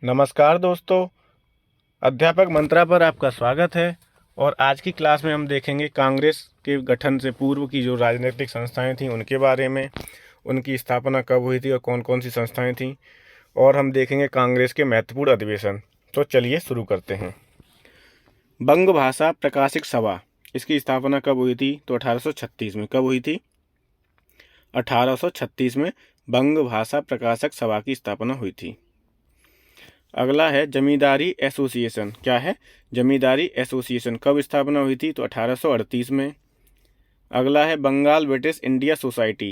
नमस्कार दोस्तों, अध्यापक मंत्रा पर आपका स्वागत है। और आज की क्लास में हम देखेंगे कांग्रेस के गठन से पूर्व की जो राजनीतिक संस्थाएं थीं उनके बारे में, उनकी स्थापना कब हुई थी और कौन कौन सी संस्थाएं थीं, और हम देखेंगे कांग्रेस के महत्वपूर्ण अधिवेशन। तो चलिए शुरू करते हैं। बंग भाषा प्रकाशिक सभा, इसकी स्थापना कब हुई थी? तो 1836 में। कब हुई थी? 1836 में बंग भाषा प्रकाशक सभा की स्थापना हुई थी। अगला है जमींदारी एसोसिएशन। क्या है? जमींदारी एसोसिएशन। कब स्थापना हुई थी? तो 1838 में। अगला है बंगाल ब्रिटिश इंडिया सोसाइटी।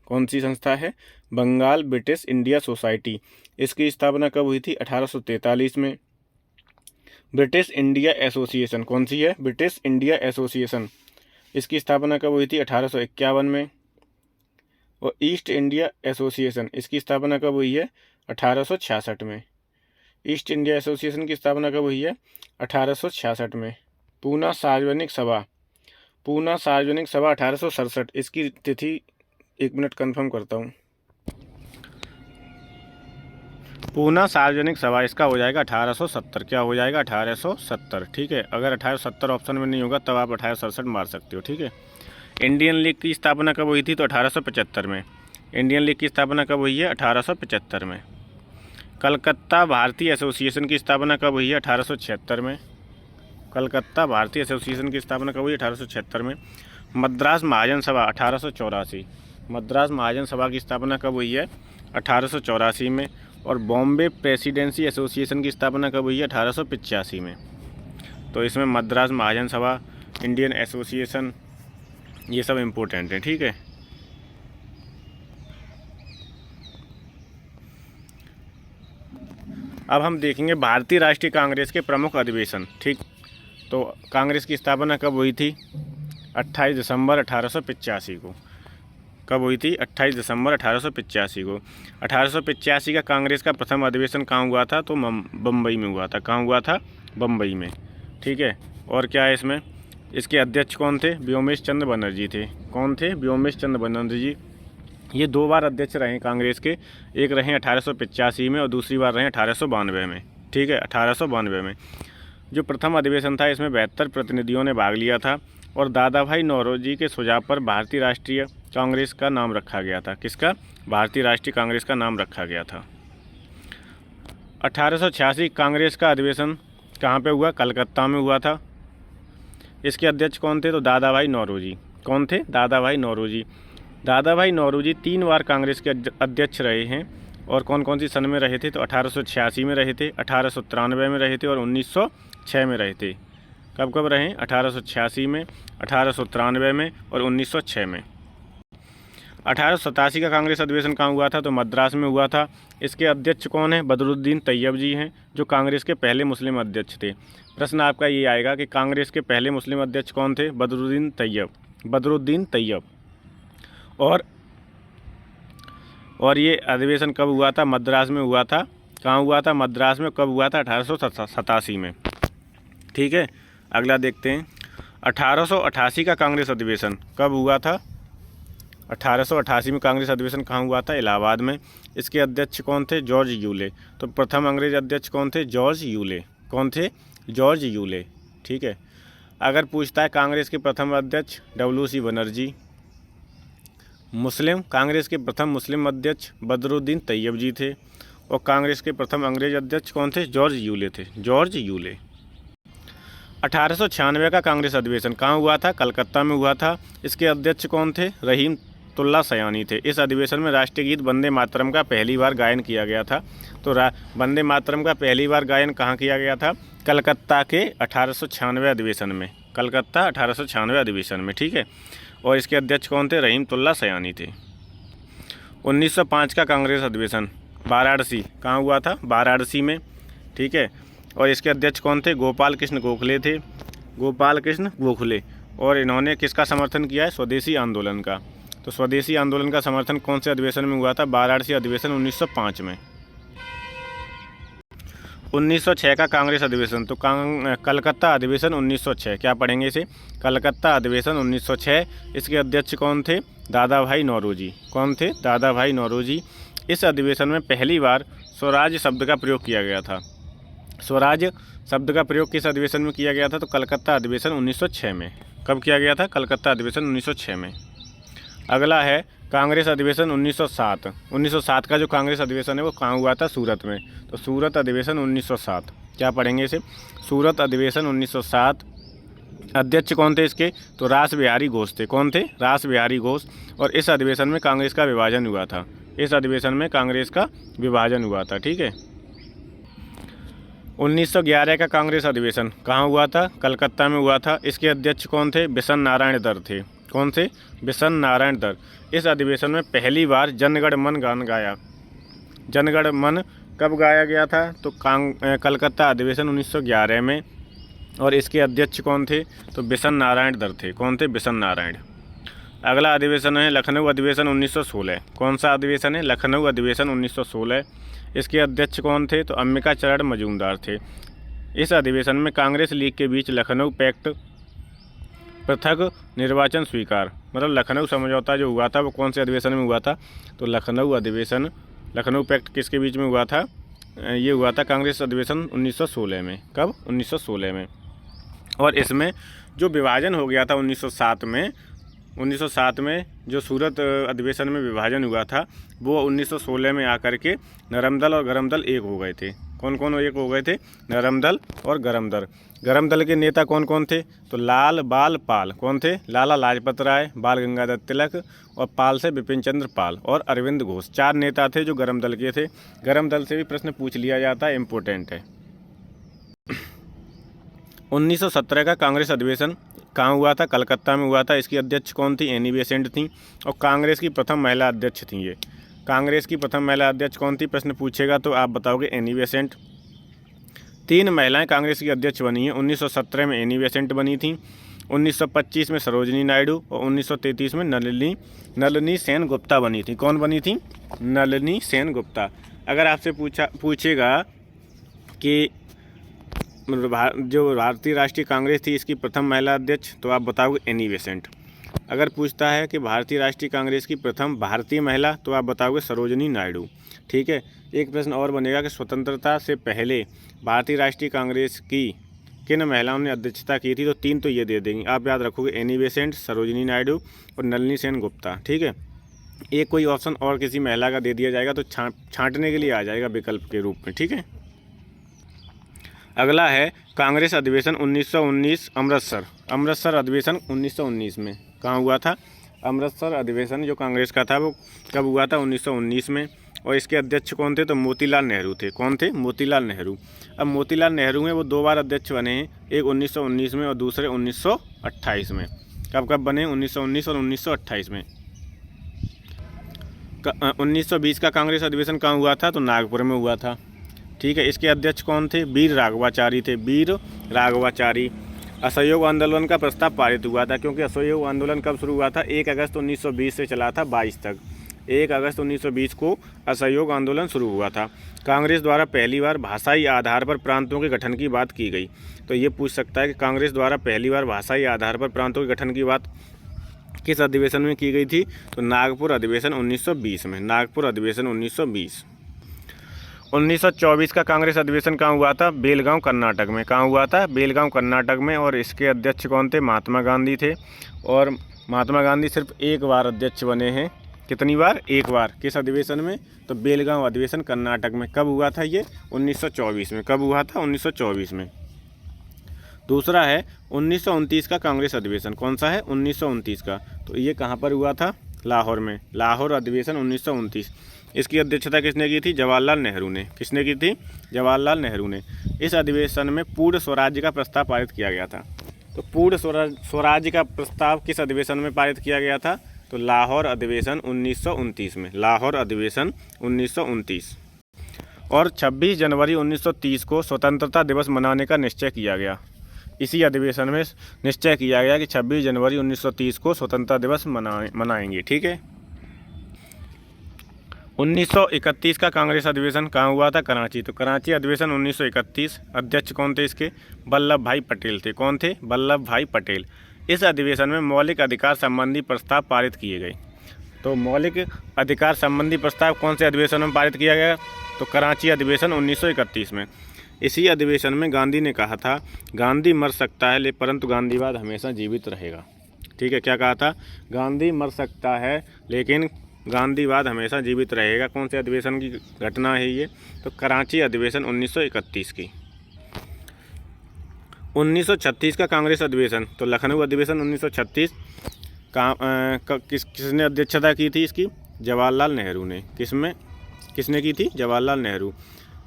कौन सी संस्था है? Bengal British India society. इसकी स्थापना कब हुई थी? 1843 में। ब्रिटिश इंडिया एसोसिएशन कौन सी है? British India association. इसकी स्थापना कब हुई थी? 1851 में। और ईस्ट इंडिया एसोसिएशन, इसकी स्थापना कब हुई है? 1866 में। ईस्ट इंडिया एसोसिएशन की स्थापना कब हुई है? 1866 में। पूना सार्वजनिक सभा, पूना सार्वजनिक सभा 1867। इसकी तिथि 1 मिनट कंफर्म करता हूँ। पूना सार्वजनिक सभा इसका हो जाएगा 1870। क्या हो जाएगा? 1870। ठीक है, अगर 1870 ऑप्शन में नहीं होगा तब आप 1867 मार सकते हो। ठीक है। इंडियन लीग की स्थापना कब हुई थी? तो 1875 में। इंडियन लीग की स्थापना कब हुई है? 1875 में। कलकत्ता भारतीय एसोसिएशन की स्थापना कब हुई है? 1876 में। कलकत्ता भारतीय एसोसिएशन की स्थापना कब हुई? 1876 में। मद्रास महाजन सभा 1884। मद्रास महाजन सभा की स्थापना कब हुई है? 1884 में। और बॉम्बे प्रेसिडेंसी एसोसिएशन की स्थापना कब हुई है? 1885 में। तो इसमें मद्रास महाजन सभा, इंडियन एसोसिएशन, ये सब इम्पोर्टेंट हैं। ठीक है। अब हम देखेंगे भारतीय राष्ट्रीय कांग्रेस के प्रमुख अधिवेशन। ठीक, तो कांग्रेस की स्थापना कब हुई थी? 28 दिसंबर 1885 को। कब हुई थी? 28 दिसंबर 1885 को। 1885 का कांग्रेस का प्रथम अधिवेशन कहाँ हुआ था? तो बम्बई में हुआ था। कहाँ हुआ था? बम्बई में। ठीक है। और क्या है इसमें? इसके अध्यक्ष कौन थे? व्योमेश चंद्र बनर्जी थे। कौन थे? व्योमेश चंद्र बनर्जी। ये 2 बार अध्यक्ष रहे कांग्रेस के, एक रहे 1885 में और दूसरी बार रहे 1892 में। ठीक है, 1892 में। जो प्रथम अधिवेशन था इसमें 72 प्रतिनिधियों ने भाग लिया था और दादा भाई नौरोजी के सुझाव पर भारतीय राष्ट्रीय कांग्रेस का नाम रखा गया था। किसका? भारतीय राष्ट्रीय कांग्रेस का नाम रखा गया था। 1886 कांग्रेस का अधिवेशन कहाँ पे हुआ? कलकत्ता में हुआ था। इसके अध्यक्ष कौन थे? तो दादा भाई नौरोजी। कौन थे? दादा भाई नौरोजी। दादा भाई नौरोजी 3 बार कांग्रेस के अध्यक्ष रहे हैं। और कौन कौन सी सन में रहे थे? तो 1886 में रहे थे, 1893 में रहे थे और 1906 में रहे थे। कब कब रहे? 1886 में, 1893 में और 1906 में। 1887 का कांग्रेस अधिवेशन कहाँ हुआ था? तो मद्रास में हुआ था। इसके अध्यक्ष कौन है? बदरुद्दीन तैयब जी हैं, जो कांग्रेस के पहले मुस्लिम अध्यक्ष थे। प्रश्न आपका ये आएगा कि कांग्रेस के पहले मुस्लिम अध्यक्ष कौन थे? बदरुद्दीन तैयब। बदरुद्दीन तैयब। और ये अधिवेशन कब हुआ था? मद्रास में हुआ था। कहाँ हुआ था? मद्रास में। कब हुआ था? 1887 में। ठीक है। अगला देखते हैं। 1888 का कांग्रेस अधिवेशन कब हुआ था? 1888 में कांग्रेस अधिवेशन कहाँ हुआ था? इलाहाबाद में। इसके अध्यक्ष कौन थे? George Yule. तो प्रथम अंग्रेज अध्यक्ष कौन थे? George Yule. कौन थे? George Yule. ठीक है। अगर पूछता है कांग्रेस के प्रथम अध्यक्ष, WC बनर्जी। मुस्लिम कांग्रेस के प्रथम मुस्लिम अध्यक्ष बदरुद्दीन तैयब जी थे। और कांग्रेस के प्रथम अंग्रेज अध्यक्ष कौन थे? जॉर्ज यूले थे। George Yule. 1896 का कांग्रेस अधिवेशन कहाँ हुआ था? कलकत्ता में हुआ था। इसके अध्यक्ष कौन थे? रहीमतुल्लाह सयानी थे। इस अधिवेशन में राष्ट्रीय गीत वंदे मातरम का पहली बार गायन किया गया था। तो वंदे मातरम का पहली बार गायन कहाँ किया गया था? कलकत्ता के 1896 अधिवेशन में। कलकत्ता 1896 अधिवेशन में। ठीक है। और इसके अध्यक्ष कौन थे? रहीमतुल्लाह सयानी थे। 1905 का कांग्रेस अधिवेशन वाराणसी कहाँ हुआ था? वाराणसी में। ठीक है। और इसके अध्यक्ष कौन थे? गोपाल कृष्ण गोखले थे। गोपाल कृष्ण गोखले। और इन्होंने किसका समर्थन किया है? स्वदेशी आंदोलन का। तो स्वदेशी आंदोलन का समर्थन कौन से अधिवेशन में हुआ था? वाराणसी अधिवेशन 1905 में। 1906 का कांग्रेस अधिवेशन, तो कलकत्ता अधिवेशन 1906। क्या पढ़ेंगे इसे? कलकत्ता अधिवेशन 1906। इसके अध्यक्ष कौन थे? दादा भाई नौरोजी। कौन थे? दादा भाई नौरोजी। इस अधिवेशन में पहली बार स्वराज शब्द का प्रयोग किया गया था? स्वराज शब्द का प्रयोग किस अधिवेशन में किया गया था? तो कलकत्ता अधिवेशन 1906 में। कब किया गया था? कलकत्ता अधिवेशन 1906 में। अगला है कांग्रेस अधिवेशन 1907। 1907 का जो कांग्रेस अधिवेशन है वो कहाँ हुआ था? सूरत में। तो सूरत अधिवेशन 1907, क्या पढ़ेंगे इसे? सूरत अधिवेशन 1907। अध्यक्ष कौन थे इसके? तो रास बिहारी घोष थे। कौन थे? रास बिहारी घोष। और इस अधिवेशन में कांग्रेस का विभाजन हुआ था। इस अधिवेशन में कांग्रेस का विभाजन हुआ था, ठीक है। 1911 का कांग्रेस अधिवेशन कहाँ हुआ था? कलकत्ता में हुआ था। इसके अध्यक्ष कौन थे? बिशन नारायण दर थे। कौन थे? बिशन नारायण दर। इस अधिवेशन में पहली बार जनगण मन गान गाया। जनगण मन कब गाया गया था? तो कलकत्ता अधिवेशन 1911 में। और इसके अध्यक्ष कौन थे? तो बिशन नारायण दर थे। कौन थे? बिशन नारायण। अगला अधिवेशन है लखनऊ अधिवेशन 1916। कौन सा अधिवेशन है? लखनऊ अधिवेशन 1916। इसके अध्यक्ष कौन थे? तो अंबिका चरण मजूमदार थे। इस अधिवेशन में कांग्रेस लीग के बीच लखनऊ पैक्ट, पृथक निर्वाचन स्वीकार, मतलब लखनऊ समझौता जो हुआ था वो कौन से अधिवेशन में हुआ था? तो लखनऊ अधिवेशन, लखनऊ पैक्ट किसके बीच में हुआ था? ये हुआ था कांग्रेस अधिवेशन 1916 में। कब? 1916 में। और इसमें जो विभाजन हो गया था 1907 में जो सूरत अधिवेशन में विभाजन हुआ था वो 1916 में आकर के नरम दल और गरम दल एक हो गए थे। कौन कौन एक हो गए थे? नरम दल और गरम दल। गरम दल के नेता कौन कौन थे? तो लाल, बाल, पाल। कौन थे? लाला लाजपत राय, बाल गंगाधर तिलक और पाल से बिपिन चंद्र पाल और अरविंद घोष। 4 नेता थे जो गरम दल के थे। गरम दल से भी प्रश्न पूछ लिया जाता है, इम्पोर्टेंट है। 1917 का कांग्रेस अधिवेशन कहाँ हुआ था? कलकत्ता में हुआ था। इसकी अध्यक्ष कौन थी? एनी बेसेंट थी। और कांग्रेस की प्रथम महिला अध्यक्ष थी ये। कांग्रेस की प्रथम महिला अध्यक्ष कौन थी? प्रश्न पूछेगा तो आप बताओगे एनी बेसेंट। 3 महिलाएं कांग्रेस की अध्यक्ष बनी हैं। 1917 में एनी बेसेंट बनी थी, 1925 में सरोजनी नायडू और 1933 में नलिनी सेन गुप्ता बनी थी। कौन बनी थी? नलिनी सेन गुप्ता। अगर आपसे पूछेगा कि जो भारतीय राष्ट्रीय कांग्रेस थी इसकी प्रथम महिला अध्यक्ष, तो आप बताओगे एनी बेसेंट। अगर पूछता है कि भारतीय राष्ट्रीय कांग्रेस की प्रथम भारतीय महिला, तो आप बताओगे सरोजनी नायडू, ठीक है। एक प्रश्न और बनेगा कि स्वतंत्रता से पहले भारतीय राष्ट्रीय कांग्रेस की किन महिलाओं ने अध्यक्षता की थी? तो 3 तो ये दे देंगे, आप याद रखोगे एनी बेसेंट, सरोजनी नायडू और नलिनी सेन गुप्ता, ठीक है। एक कोई ऑप्शन और किसी महिला का दे दिया जाएगा तो छांटने के लिए आ जाएगा विकल्प के रूप में, ठीक है। अगला है कांग्रेस अधिवेशन 1919 अमृतसर। अमृतसर अधिवेशन 1919 में कहाँ हुआ था? अमृतसर अधिवेशन जो कांग्रेस का था वो कब हुआ था? 1919 में। और इसके अध्यक्ष कौन थे? तो मोतीलाल नेहरू थे। कौन थे? मोतीलाल नेहरू। अब मोतीलाल नेहरू में वो 2 बार अध्यक्ष बने हैं, एक 1919 में और दूसरे 1928 में। कब कब बने? 1919 और 1928 में। 1920 का कांग्रेस अधिवेशन कहाँ हुआ था? तो नागपुर में हुआ था, ठीक है। इसके अध्यक्ष कौन थे? वीर राघवाचारी थे। वीर राघवाचारी। असहयोग आंदोलन का प्रस्ताव पारित हुआ था, क्योंकि असहयोग आंदोलन कब शुरू हुआ था? 1 अगस्त 1920 से चला था 22 तक। 1 अगस्त 1920 को असहयोग आंदोलन शुरू हुआ था। कांग्रेस द्वारा पहली बार भाषाई आधार पर प्रांतों के गठन की बात की गई। तो ये पूछ सकता है कि कांग्रेस द्वारा पहली बार भाषाई आधार पर प्रांतों के गठन की बात किस अधिवेशन में की गई थी? तो नागपुर अधिवेशन 1920 में। नागपुर अधिवेशन 1920। 1924 का कांग्रेस अधिवेशन कहाँ हुआ था? बेलगांव कर्नाटक में। कहाँ हुआ था? बेलगांव कर्नाटक में। और इसके अध्यक्ष कौन थे? महात्मा गांधी थे। और महात्मा गांधी सिर्फ 1 बार अध्यक्ष बने हैं। कितनी बार? 1 बार। किस अधिवेशन में? तो बेलगांव अधिवेशन कर्नाटक में। कब हुआ था ये? 1924 में। कब हुआ था? 1924 में। दूसरा है 1929 का कांग्रेस अधिवेशन। कौन सा है? 1929 का। तो ये कहाँ पर हुआ था? लाहौर में। लाहौर अधिवेशन 1929। इसकी अध्यक्षता किसने की थी? जवाहरलाल नेहरू ने। किसने की थी? जवाहरलाल नेहरू ने। इस अधिवेशन में पूर्ण स्वराज्य का प्रस्ताव पारित किया गया था। तो पूर्ण स्वराज्य का प्रस्ताव किस अधिवेशन में पारित किया गया था? तो लाहौर अधिवेशन 1929 में। लाहौर अधिवेशन 1929। और 26 जनवरी 1930 को स्वतंत्रता दिवस मनाने का निश्चय किया गया। इसी अधिवेशन में निश्चय किया गया कि 26 जनवरी 1930 को स्वतंत्रता दिवस मनाएंगे, ठीक है। 1931 का कांग्रेस अधिवेशन कहाँ हुआ था? कराची। तो कराची अधिवेशन 1931। अध्यक्ष कौन थे इसके? वल्लभ भाई पटेल थे। कौन थे? वल्लभ भाई पटेल। इस अधिवेशन में मौलिक अधिकार संबंधी प्रस्ताव पारित किए गए। तो मौलिक अधिकार संबंधी प्रस्ताव कौन से अधिवेशन में पारित किया गया? तो कराची अधिवेशन 1931 में। इसी अधिवेशन में गांधी ने कहा था, गांधी मर सकता है परंतु गांधीवाद हमेशा जीवित रहेगा। ठीक है, क्या कहा था? गांधी मर सकता है लेकिन गांधीवाद हमेशा जीवित रहेगा। कौन से अधिवेशन की घटना है ये? तो कराची अधिवेशन 1931 की। 1936 का कांग्रेस अधिवेशन, तो लखनऊ अधिवेशन 1936 किसने अध्यक्षता की थी इसकी? जवाहरलाल नेहरू ने। किसने की थी? जवाहरलाल नेहरू।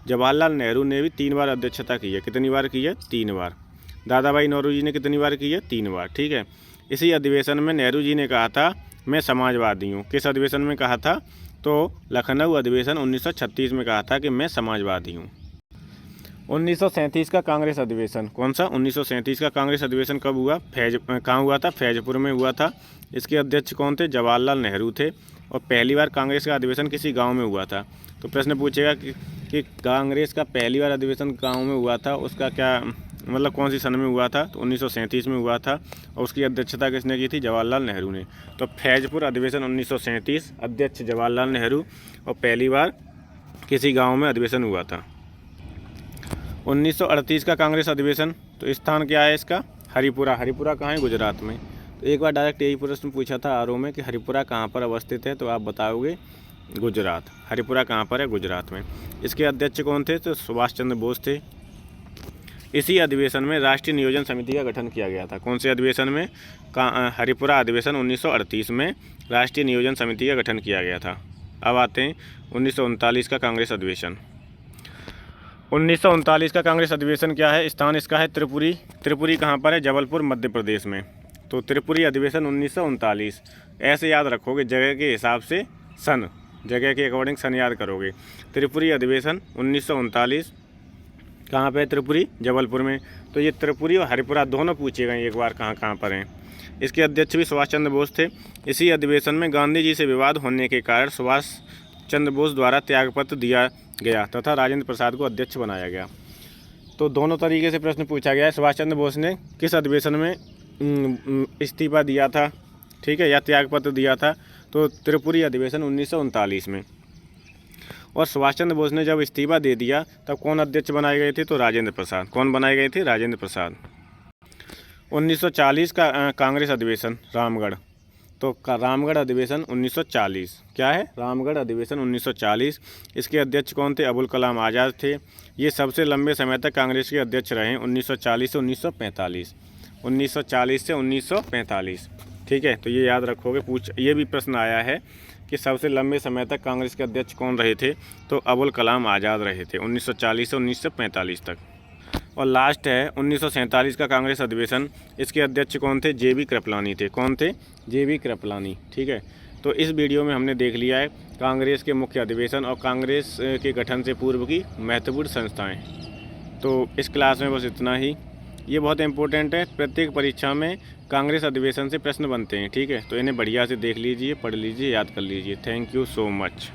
जवाहरलाल नेहरू ने भी 3 बार अध्यक्षता की है। कितनी बार की है? 3 बार। दादा भाई नौरोजी ने कितनी बार की है? 3 बार। ठीक है, इसी अधिवेशन में नेहरू जी ने कहा था मैं समाजवादी हूँ। किस अधिवेशन में कहा था? तो लखनऊ अधिवेशन 1936 में कहा था कि मैं समाजवादी हूँ। 1937 का कांग्रेस अधिवेशन, कौन सा? 1937 का कांग्रेस अधिवेशन कब हुआ? कहाँ हुआ था? फैजपुर में हुआ था। इसके अध्यक्ष कौन थे? जवाहरलाल नेहरू थे। और पहली बार कांग्रेस का अधिवेशन किसी गांव में हुआ था। तो प्रश्न पूछेगा कि कांग्रेस का पहली बार अधिवेशन गांव में हुआ था, उसका क्या मतलब कौन सी सन में हुआ था? तो 1937 में हुआ था। और उसकी अध्यक्षता किसने की थी? जवाहरलाल नेहरू ने। तो फैजपुर अधिवेशन 1937, अध्यक्ष जवाहरलाल नेहरू, और पहली बार किसी गाँव में अधिवेशन हुआ था। 1938 का कांग्रेस अधिवेशन, तो स्थान क्या है इसका? हरिपुरा। हरिपुरा कहाँ है? गुजरात में। तो एक बार डायरेक्ट यही प्रश्न पूछा था आरओ में कि हरिपुरा कहाँ पर अवस्थित है, तो आप बताओगे गुजरात। हरिपुरा कहाँ पर है? गुजरात में। इसके अध्यक्ष कौन थे? तो सुभाष चंद्र बोस थे। इसी अधिवेशन में राष्ट्रीय नियोजन समिति का गठन किया गया था। कौन से अधिवेशन में? हरिपुरा अधिवेशन 1938 में राष्ट्रीय नियोजन समिति का गठन किया गया था। अब आते हैं 1939 का कांग्रेस अधिवेशन। 1939 का कांग्रेस अधिवेशन क्या है? स्थान इसका है त्रिपुरी। त्रिपुरी कहाँ पर है? जबलपुर, मध्य प्रदेश में। तो त्रिपुरी अधिवेशन 1939। ऐसे याद रखोगे जगह के हिसाब से सन, जगह के अकॉर्डिंग सन याद करोगे। त्रिपुरी अधिवेशन 1939 कहाँ पे? त्रिपुरी, जबलपुर में। तो ये त्रिपुरी और हरिपुरा दोनों पूछेगा एक बार कहाँ पर हैं। इसके अध्यक्ष भी सुभाष चंद्र बोस थे। इसी अधिवेशन में गांधी जी से विवाद होने के कारण सुभाष चंद्र बोस द्वारा त्यागपत्र दिया गया तथा राजेंद्र प्रसाद को अध्यक्ष बनाया गया। तो दोनों तरीके से प्रश्न पूछा गया है। सुभाष चंद्र बोस ने किस अधिवेशन में इस्तीफा दिया था, ठीक है, या त्यागपत्र दिया था? तो त्रिपुरी अधिवेशन 1939 में। और सुभाष चंद्र बोस ने जब इस्तीफा दे दिया तब कौन अध्यक्ष बनाए गए थे? तो राजेंद्र प्रसाद। कौन बनाए गए थे? राजेंद्र प्रसाद। 1940 का कांग्रेस अधिवेशन, रामगढ़। तो रामगढ़ अधिवेशन 1940 क्या है? रामगढ़ अधिवेशन 1940। इसके अध्यक्ष कौन थे? अबुल कलाम आज़ाद थे। ये सबसे लंबे समय तक कांग्रेस के अध्यक्ष रहे, 1940 से 1945। 1940 से 1945, ठीक है। तो ये याद रखोगे, ये भी प्रश्न आया है कि सबसे लंबे समय तक कांग्रेस के अध्यक्ष कौन रहे थे? तो अबुल कलाम आज़ाद रहे थे 1940 से 1945 तक। और लास्ट है 1947 का कांग्रेस अधिवेशन। इसके अध्यक्ष कौन थे? जे बी कृपलानी थे। कौन थे? जे बी कृपलानी, ठीक है। तो इस वीडियो में हमने देख लिया है कांग्रेस के मुख्य अधिवेशन और कांग्रेस के गठन से पूर्व की महत्वपूर्ण संस्थाएं। तो इस क्लास में बस इतना ही। ये बहुत इंपॉर्टेंट है, प्रत्येक परीक्षा में कांग्रेस अधिवेशन से प्रश्न बनते हैं, ठीक है। तो इन्हें बढ़िया से देख लीजिए, पढ़ लीजिए, याद कर लीजिए। Thank you so much.